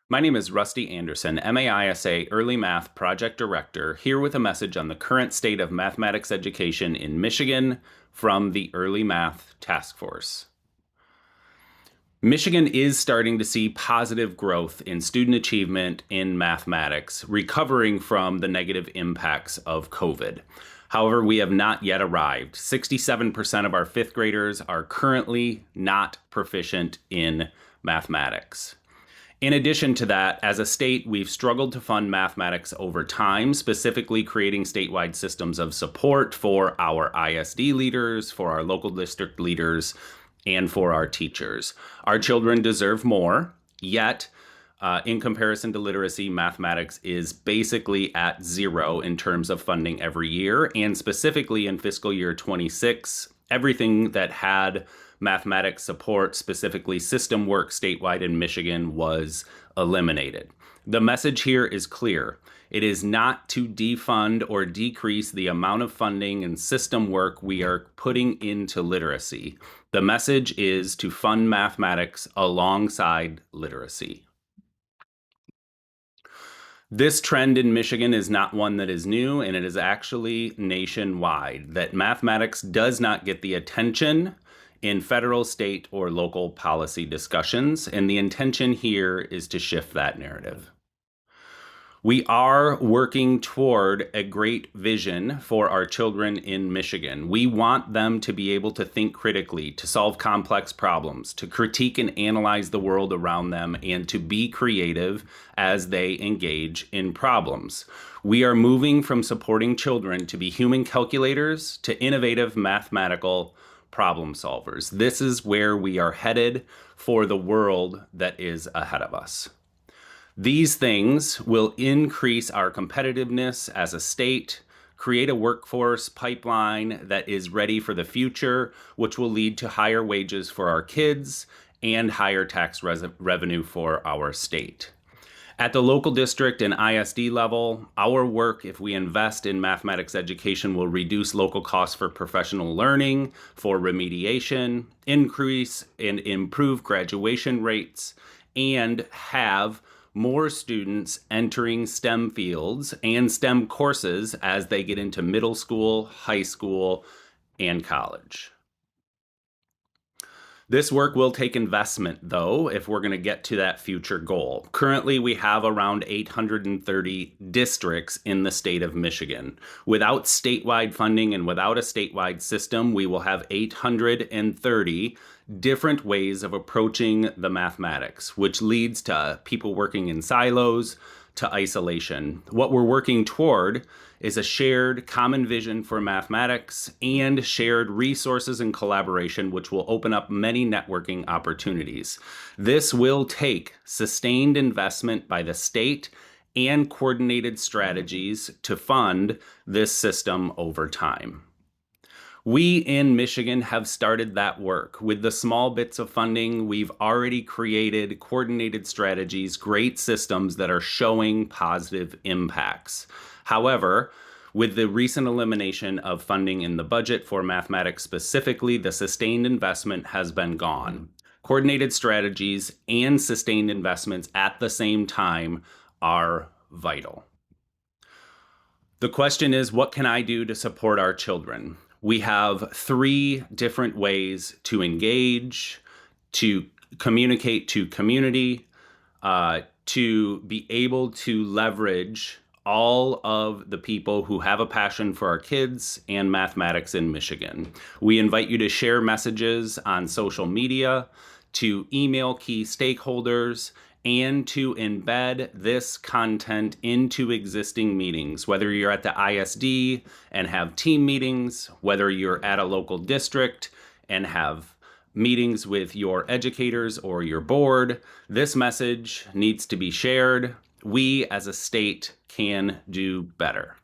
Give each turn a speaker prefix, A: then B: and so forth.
A: My name is Rusty Anderson, MAISA Early Math Project Director, here with a message on the current state of mathematics education in Michigan from the Early Math Task Force. Michigan is starting to see positive growth in student achievement in mathematics, recovering from the negative impacts of COVID. However, we have not yet arrived. 67% of our fifth graders are currently not proficient in mathematics. In addition to that, as a state, we've struggled to fund mathematics over time, specifically creating statewide systems of support for our ISD leaders, for our local district leaders, and for our teachers. Our children deserve more, yet in comparison to literacy, mathematics is basically at zero in terms of funding every year, and specifically in fiscal year 26, everything that had mathematics support, specifically system work statewide in Michigan, was eliminated. The message here is clear. It is not to defund or decrease the amount of funding and system work we are putting into literacy. The message is to fund mathematics alongside literacy. This trend in Michigan is not one that is new, and it is actually nationwide, that mathematics does not get the attention in federal, state, or local policy discussions, and the intention here is to shift that narrative. We are working toward a great vision for our children in Michigan. We want them to be able to think critically, to solve complex problems, to critique and analyze the world around them, and to be creative as they engage in problems. We are moving from supporting children to be human calculators to innovative mathematical problem solvers. This is where we are headed for the world that is ahead of us. These things will increase our competitiveness as a state, create a workforce pipeline that is ready for the future, which will lead to higher wages for our kids and higher tax revenue for our state. At the local district and ISD level, our work, if we invest in mathematics education, will reduce local costs for professional learning, for remediation, increase and improve graduation rates, and have more students entering STEM fields and STEM courses as they get into middle school, high school, and college. This work will take investment, though, if we're going to get to that future goal. Currently, we have around 830 districts in the state of Michigan. Without statewide funding and without a statewide system, we will have 830 different ways of approaching the mathematics, which leads to people working in silos, to isolation. What we're working toward is a shared common vision for mathematics and shared resources and collaboration, which will open up many networking opportunities. This will take sustained investment by the state and coordinated strategies to fund this system over time. We in Michigan have started that work. With the small bits of funding, we've already created coordinated strategies, great systems that are showing positive impacts. However, with the recent elimination of funding in the budget for mathematics specifically, the sustained investment has been gone. Coordinated strategies and sustained investments at the same time are vital. The question is, what can I do to support our children? We have three different ways to engage, to communicate to community, to be able to leverage all of the people who have a passion for our kids and mathematics in Michigan. We invite you to share messages on social media, to email key stakeholders, and to embed this content into existing meetings, whether you're at the ISD and have team meetings, whether you're at a local district and have meetings with your educators or your board. This message needs to be shared. We as a state can do better.